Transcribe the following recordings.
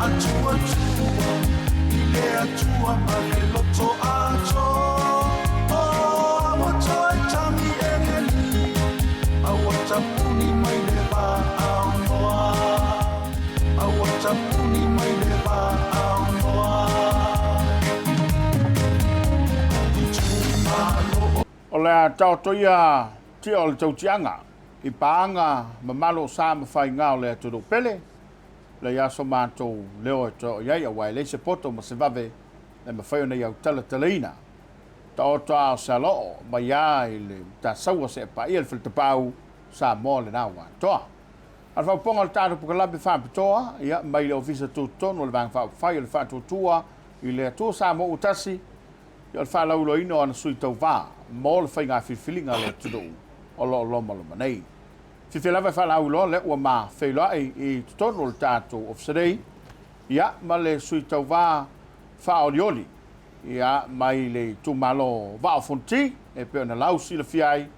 atua tua ile atua maleloto ato o amotoe tami egeli awatapuni maileva aonoa awatapuni maileva aonoa Itumalo Ola tautoia ti o le tautianga I paanga mamalo sa mawhainga o le atunu'u pele le aso mātou leo e to iai a wai le se poto ma se vave le mawhaio nei au taleteleina ta o toa o sa loo mai ai le ta saua se pa ia le filtapau Samoa le nā toa al whauponga le tātu pukalabi whapitoa ia mai le ofisa tūtonu le vang whai le whatutua I le atua Samoa utasi ia le whalaulo ino ana sui tau wā mo le whainga whiwhilinga le atunu'u o lo loma nei. Whiwhilawai whalau lo le ua mā whailoai I tutonu le tātou ofisarei ia ma le sui tau wā whaolioli ia mai le Itumalo wao Fonoti e peo na lausi le fiai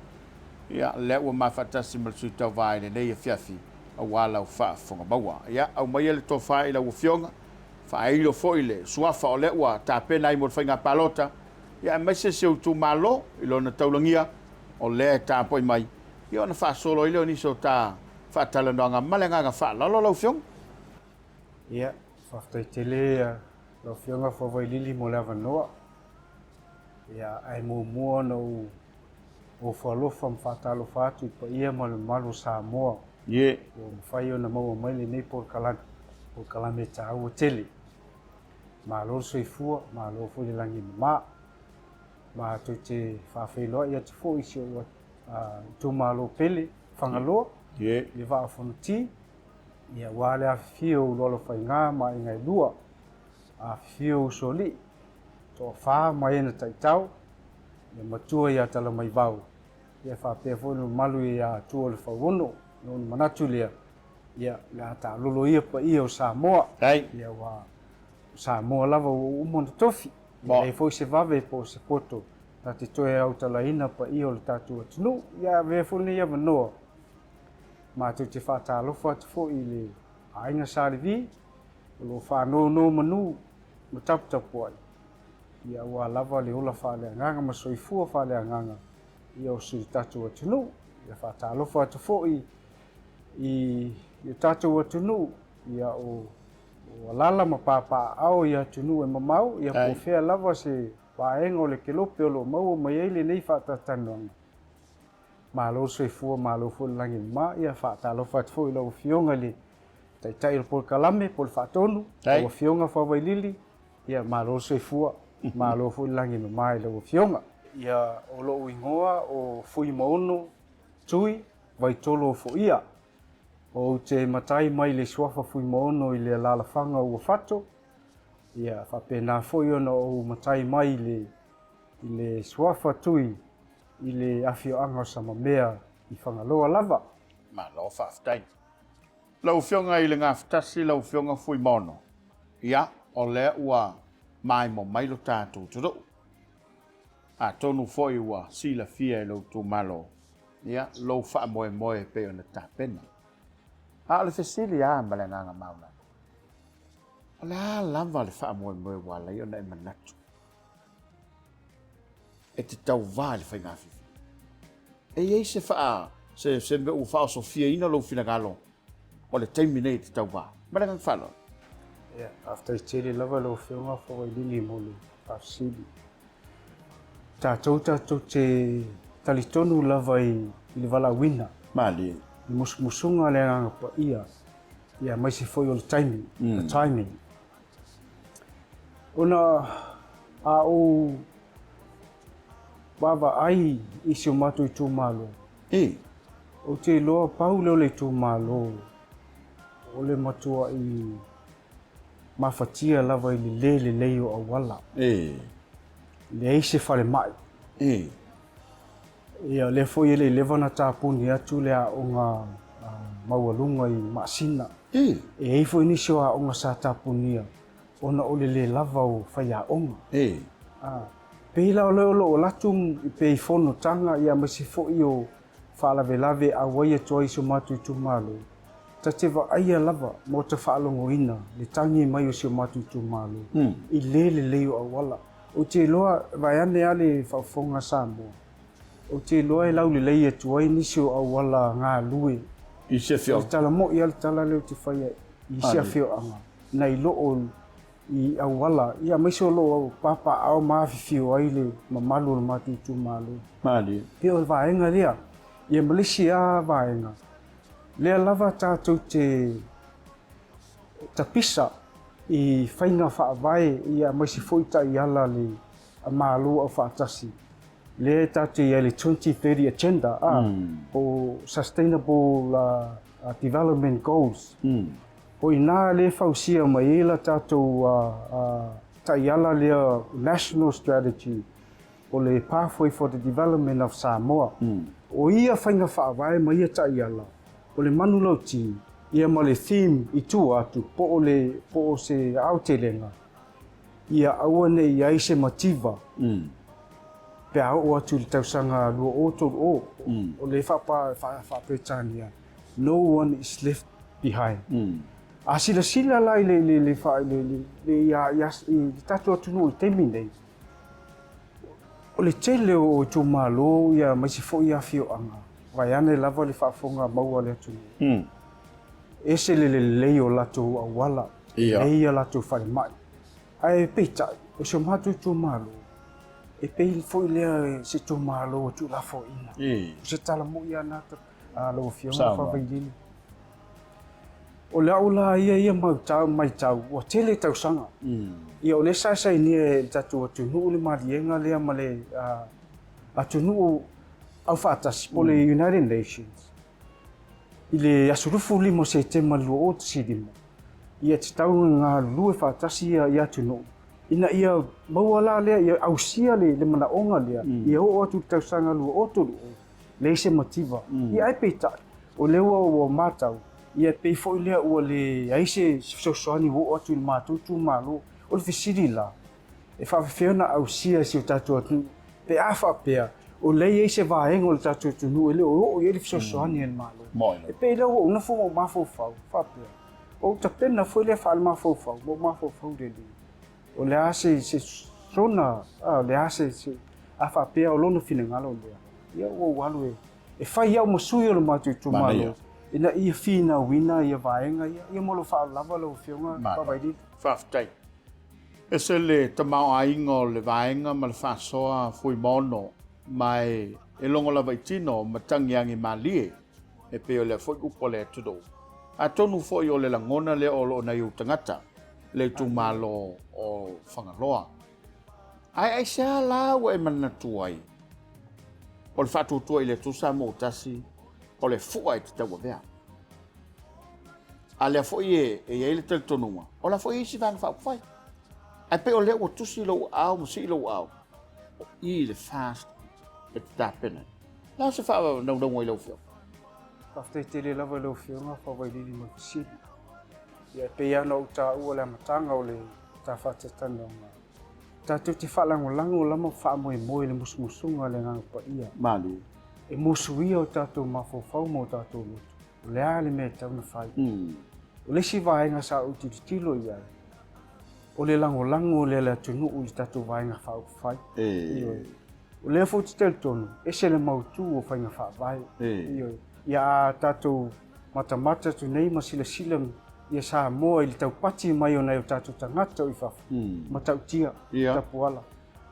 ia le ua mā whatasi ma le sui tau wā le nei e fiafi a walau whaafonga maua ia au mai ele tō whae la ua fionga whaeilo foi le suafa o le ua tāpena I mo le whainga Palota ia mai se se Itumalo I lona taulangia o le tā poi mai I ona whaasolo I leo niso tā Fatalanoaga malenga whaalalo lau fiong Ia, whaftaitele lau fionga whawailili mo le avanoa Ia, ai mua na o whaalofa mwhatalofa atu I pa ia ma le malu Samoa Ie O mwhai ona maua maile nei por kalame tā ua tele Ma lor soifua, ma lor fuli langi maa Ma to te whawhiloa ia te fo isi o Itumalo pele whangaloa Ie Le vaa Fonoti Ia wale a fio lolo whainga ma ingai lua A fio soli To wha mai ena taitau Ia matua ia tala mai vau Ia whapea fo malu ia tua le whawono Nonu manatu lea Ia ngā tā lolo ia pa ia o Samoa Ia wa Samoa lava o umona tofi Ia e fo se vave po se poto Na te toe au talaina pa ia o le tatou Atunu'u Ia vea fo nei avanoa Ma te whatalofa atu fo I le ainga salivi O lo whanō manu Ma tapu ai Ia ua lava le ola whaleanganga Ma soifua whaleanganga Ia o suri tatou Atunu'u Ia whatalofa atu fo I tatou Atunu'u Ia o alala ma papa au Ia Atunu'u e mamau Ia po fea lava se Paenga o le kelope o lo maua mai eile nei whatatanoanga. Ma lo soifua ma lo fo langi ma ia whatalofa atu fo I lau fionga le taitai o pol kalame pol whatonu o fionga whawailili ia ma lo soifua ma lo fo langi ma I lau fionga. Ia o lo ingoa o Fuimaono Tui Vaitolo Ofoia o te matai mai le suafa Fuimaono I le Alalafaga Uafato Ia whapena foi ona o matai mai le suafa tui I le afioanga o Samamea I whangaloa lava. ma lo whaftai lau fionga I le ngā whatasi lau fionga Fuimaono ia o le ua mai mo mai lo tātou turu a tonu foi ua sila fia I lau Itumalo ia lo wha moe pe ona tāpena a le fesili a malenganga mauna Ola lava le wha moe wala I ona e manatu. E te tau wā le whainga whiwhi. E ei se wha, se me u wha o sofia ina lo whina galo. O le taimi nei te tau wā. Marangang whalo. Ia, after tele lava lo whionga whawailili mo le whafsili. Tātou te talitonu lava I le wala wina. Mali. I musumusunga le anga pa ia. Ia mai se foi o le timing. The timing. Ona a o baba ai isi o matu Itumalo. O te loa pau leo le Itumalo. O le matua I mafatia lava I le leo a wala. Le eise whale mai. Ia le foi ele levana tāpuni atu le a o ngā maualunga I maasina. E ei foi nisio a o ngā sa tāpunia. Ona ole le lava o whaia onga. Pehila o leo o latum I pei fono tanga ia masi fo I o whaalawelave a waia toa iso matu Itumalo. te wa'aia lava mo te whaalongoina le tangi mai o se matu Itumalo I le leo awala. O te loa vai ane ale whaufonga Samoa. O te loa lau le leia tuai nisi o awala ngā lue. I se fio. I tala mo I al tala leo te whaia I se fio anga. Nei loo I awala. Ia maiso loo papa au mawhiwhio ai le mamalu le matu Itumalo. Mali. Pio vaenga rea. Ia Malaysia vaenga. Lea lava tātou te pisa I whainga whaavae ia maisi foita I ala le a mālo au whaatasi. Lea tātou ia le 2030 agenda o Sustainable Development Goals. O ina le whausia mai ela tātou tai ala lea National Strategy o le Pathway for the Development of Samoa. O ia whainga whaavae mai ia tai ala. O le manu lauti, ia ma le theme I tu atu, po o se aotelenga. Ia aua nei ia I se mativa. Pe au atu le tausanga lua o. O le whapetania. No one is left behind. A sila lai le tatu Atunu'u I temi nei. O le tele o Itumalo ia maisi fo ia fio anga. Vai ane lava le whaafonga maua le Atunu'u. Ese le leo lato awala. Leia lato whare mai. Ai peita, o se matu Itumalo. E pei foi lea se Itumalo o tu lafo ina. O se tala mo ia nata lo fionga whawailili. O le aula ia mai tau, o tele tau sanga. Ia o le sasai ni e tatu Atunu'u le marienga lea ma le Atunu'u Uafato po le United Nations. I le asurufu limo se te malua o te Salimu. Ia te tau ngā lue whaatasi ia Atunu'u. Ina ia mauala lea, ia ausia le manaonga lea. Ia o atu tausanga lua o tolu o. Le se mativa. Ia ai peita. O leua o matau. Ia pei fo lea ua le aise sosoani o atu le mātou Itumalo. O le fisiri la. E whawhewhena ausia si o tatu atu. Pe a whapea. O lei se vaenga o le tatu Atunu'u ele o ia le fisosoani ele malo. E pei leo o una fo o mafofau, whapea. O ta pena foi le whaal mafofau, mo mafofau le li. O le ase se sona, le ase se a whapea o lona fine ngalo lea. Ia o walu e whai au masui o le matu Itumalo. Ina ia fina wina ia vaenga ia molo whaal lava lo fionga pawaidi. Whaftai. E se le tamau ainga o le vaenga ma le whasoa Fuimaono. Mai e longo lava itino matangi angi malie e pe o le foi upo le tudo. A tonu foi o le langona le o na iu tangata le Itumalo o whangaloa. Ai sea la wa e manatuai. O le whatu tuai le tusa mo tasi o le fua te Tauave. A le foi e le tel tonua. O la foi isi van fai. Ai pe o le o tusi lo au musi lo au. I le fast e tapena. La se fa no ngoi lo fio. Kafte tele lava lo fionga whawailili mo fisiri. Ia peia no ta ua le matanga o le ta whatatana. Ta te whalangolango lama whaamoe le musumusunga le nganga pa ia. Mali. E musuia o tatou mafofau mo tatou lotu. O le ale me tauna whai. O le si vaenga sa uti tilo ia. O le langolango le Atunu'u I tatou vaenga whau whai. O le fo te tel tonu, e se le mautu o whainga whaavai. Ia tatou matamata tu nei masila silang ia Samoa I le taupati mai o nei o tatou tangata o I whafu. Matautia, tapuala.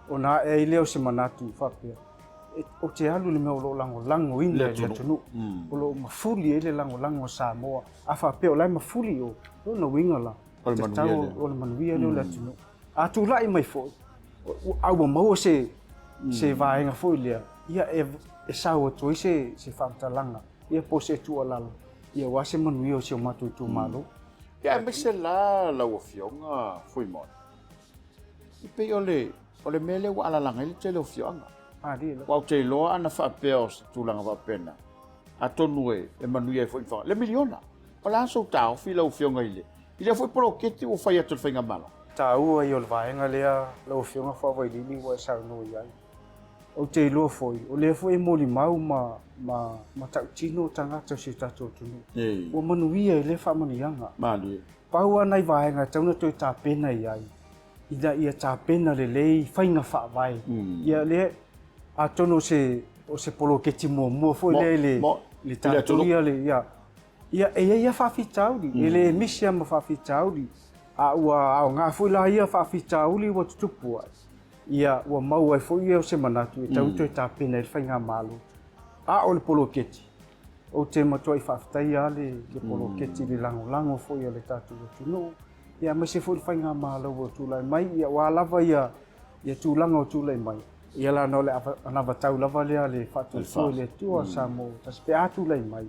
O na e leo se manatu whapea. O te alu le mea o lo lango ina le Atunu'u. O lo mafuli e le lango Samoa. A whapea o lai mafuli o na wingala. O le manuia leo le Atunu'u. A tu lai mai fo. Au mau se vaenga foi lea. Ia e sao atu se whaatalanga. Ia po se tu alala. Ia wase manuia o se o matu Itumalo. Ia me se la o fionga Fuimaono. I pe o le mele wa alalanga ili te le o fionga. Wau te loa ana whaapea o se tūlanga wapena. Atunu'u e manuia foi whanga. Le miliona. O la so tau fila o fionga ile. Ile foi pro keti o whai atu whainga malo. Taua I o le vaenga lea lau fionga whawailili wa e sao no iai. o te loa foi o le foi moli mau ma tau tino tangata se tatou tunu o manuia i le whamanianga Mali. paua nei vaenga tauna toi tā pena i ai ina ia tā pena le lei whainga whaavai ia le a tono o se polo ke timo mua foi le tāturia le ia ia whawhitauri ele misia ma whawhitauri a ua ao ngā foi la ia whawhitauri wa tutupu ai ia ua mau ai foi ia o se manatu e tau toi tā pena i whainga malo a o le polo keti o te matua i whawhitai a le polo keti le lango foi a le tātu tunu ia mai se foi i whainga malo o tūlai mai ia ua lava ia tūlanga o tūlai mai ia la no le anava tau lava lea le whatu le tua Samoa taspe atu lai mai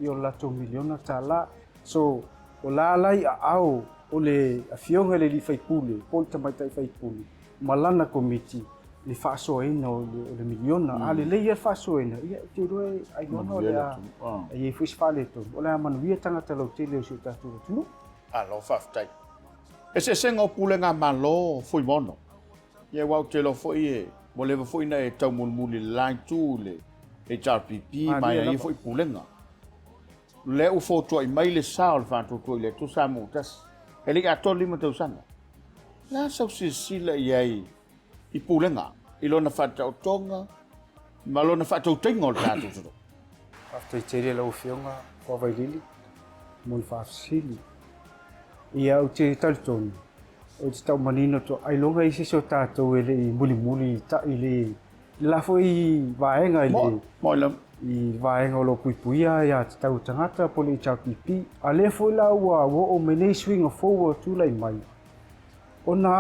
i o lato miliona tā la so o la lai a au o le afionga le li whaipule polta mai tai whaipule malana komiti le whaasoena o le miliona a le leia whaasoena ia te roe ai ono le a e fuis whale ton o le a manuia tangata lautele o si o tātua tunu Alofa ftai. E se senga o pule ngā malo Fuimaono. Ia wau te lo foi e mo lewa foi na e tau mulmuli lai tū le HRPP mai ai foi pulenga. Le u foto ai mai le sao le whantoto i le tu Samoa tas. E li a tō lima tau sanga. La sau si sila iai i pulenga. I lona whatau tonga. Ma lona whatau tenga o le tātou toro. After i tere la ufionga whawai lili mo i whaafsili. Ia o te talitonu. O te tau manino to ai longa i se o tātou e le muli ta i le lafo i vaenga i le. Moilam. I vaenga o lo puipuia ia te tau tangata pole i tau pipi. A le foi la ua o menei swinga foua tūlai mai. O na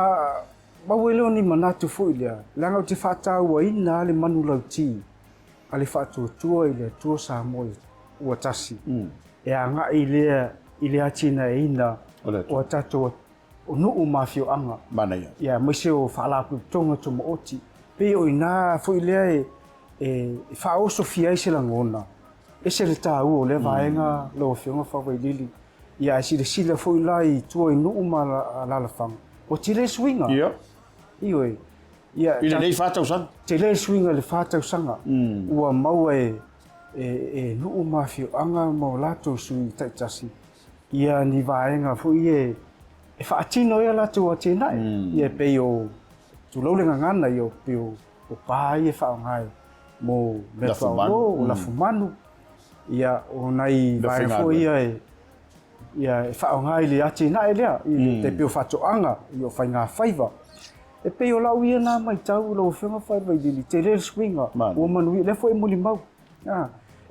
mawele o ni manatu foi lea. Langa o te whatau a ina le manu lauti. A le whatuatua i le tua Samoa ua tasi. E a ngā i le atina e ina o tatou o nuu mafio anga. Manuia. Ia maise o whaalapu tonga tuma oti. Pe o ina foi lea e whaoso fia i se langona. E se le tāu o le vaenga lo whionga whawai lili. Ia e sila foi la i tua i nuu ma Alalafaga. O te le swinga. Ia. Ioi. I le nei whātau sanga. Te le swinga le whātau sanga. Ua maua e nuu mafio anga mau lato sui taitasi. Ia ni vaenga foi e whaatino ia lato a tēnai. Ia pei o tulaulenga ngana i o peo o pāi e whaongai. Mo me whaongo o lafumanu. Ia o nei vaenga foi ia e whaongai le a tēnai lea. I te peo whatoanga i o whainga whaiva. E pei o lau ia nā mai tau lau whenga whaiva i dili. Te rel swinga. O manui le foi muli mau.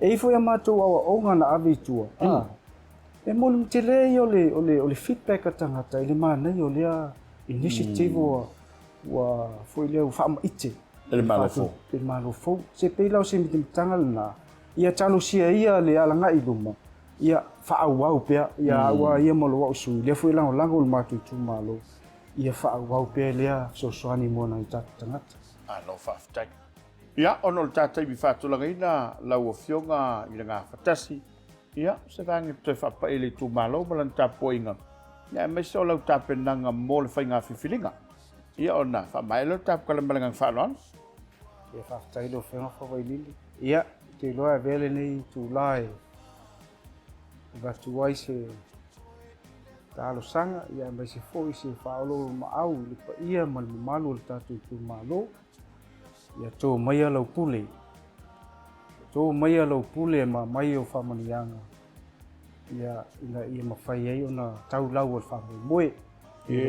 E foi a mātou awa onga na ave tua. E moli te le o le feedback a tangata. I le mānei o lea initiative wa foi lea u whaama ite. Le malofo. Le malofo. Se pei lau se mitimtanga lana. Ia talo sia ia le alanga i luma. Ia whaau pea. Ia awa ia malo wau sui. Lea foi lango lango le mātou Itumalo. Ia whaau pea lea sosoani mona i tātou tangata. Alofa ftai. Ia ono le tātai mi whātulanga ina lau o whionga i le ngā whatasi. Ia se vangi toi whapai le Itumalo malan tāpua inga. Ia mai se o lau tāpenanga mō le whainga whiwhilinga. Ia ona whamaelo tāpukalamalanga whānoan. Ia whaftai lo whenga whawai lili. Ia te loa vele nei tū lae. Watu wai se tālo sanga. Ia mai se fōi se whaolo maau le pa ia malu le tātou Itumalo. Ia tō mai a laupule. Tō mai a laupule ma mai o whamanianga. Ia mawhai ei ona tau lau al whamai moe.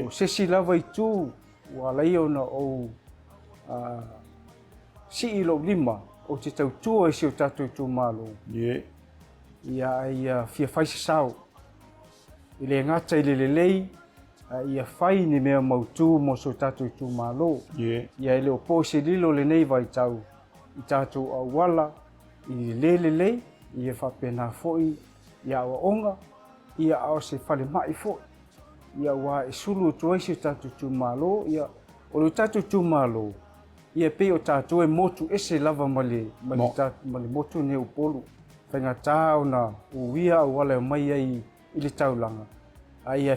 O sesi lava i tū. Ua lai ona o si ilo lima. O te tau tua i si o tātou Itumalo. Ia fia whaise sao. I le ngata i le lei. Ia whai ni mea mautū mo so tātou Itumalo. Ia i le o pōse lilo le nei vai tau. I tātou au wala. I le lei. Ia whapena foi. Ia awa onga. Ia awa se whale mai foi. Ia wā e sulu o tuaisi o tātou Itumalo. Ia o le tātou Itumalo. Ia pei o tātou e motu ese lava male motu ne upolu. Whainga tāo na uia o wale o mai ai i le taulanga. Ia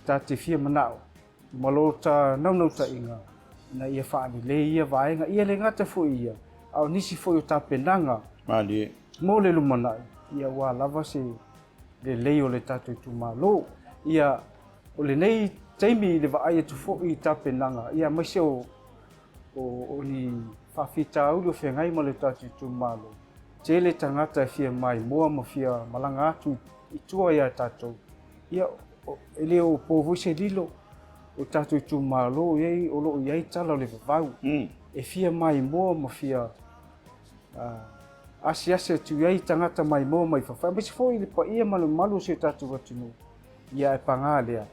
tāte fia manao. Malota naunauta inga. na ia whaani le ia vaenga ia le ngata fo ia au nisi fo i tapenanga Mali. mo le lumanai ia wā lava se le lei o le tatou Itumalo ia o le nei taimi le vaai atu fo i tapenanga ia maise o ni whawhita au le whengai ma le tatou Itumalo te le tangata e fia mai moa ma fia malanga atu i tua ia tatou ia ele o povu se lilo o tatou Itumalo iei o loo iei tala o le vavau e fia mai moa ma fia asiase tu iei tangata mai moa mai whawhai misi fo i le pa ia malu se tatou Atunu'u ia e panga lea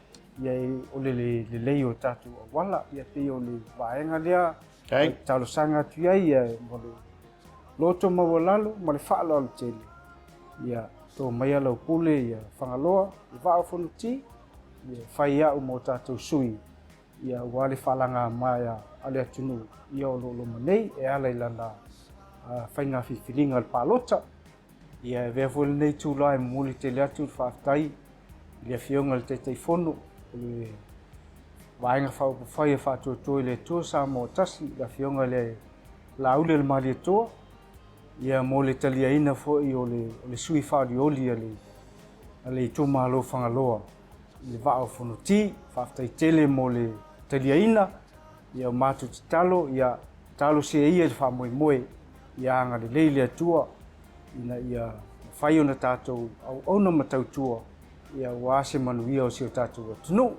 ia o le lei o tatou wala ia pe o le vaenga lea talo sanga tu iei ia mo le loto mawalalo ma le whaalo al tele ia to mai Alaupule ia whangaloa i vao Fonoti ia whai au mo tatou sui ia wale whalanga mai ale Atunu'u ia o lo manei e ala i lana whainga whiwhiringa al Palota ia e vea fwele nei tūlai muli te le atu whaatai ia whionga le teitei whono le vaenga whai e whaatoa le tua Samoa tasi ia whionga le laule le mali toa ia mo le talia ina foi o le sui whaarioli ale Itumalo whangaloa le vao Fonoti Taelefaga mo le talia ina ia matu te talo ia talo se ia le whamoemoe ia anga le leile atua ina ia whai ona tatou au ona matautua ia wase manuia o se o tatou Atunu'u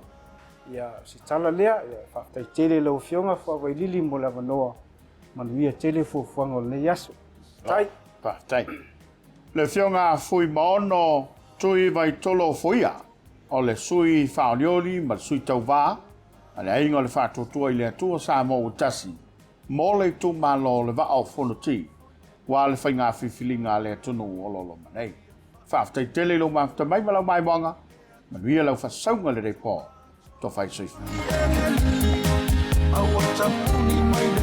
ia se tala lea ia Taelefaga lau whionga whawailili mo le avanoa manuia tele fuafuanga o le nei aso tai tai le fionga Fuimaono Tui Vaitolo Ofoia o le sui whaolioli ma le sui Tauave ale ainga le whaatotua i le atua Samoa tasi mo le Itumalo le vao Fonoti wa le whainga whiwhilinga le Atunu'u o lolo manei Taelefaga lo mafta mai malau mai wanga manuia lau whasaunga le repo to whai soifa Awa tapuni mai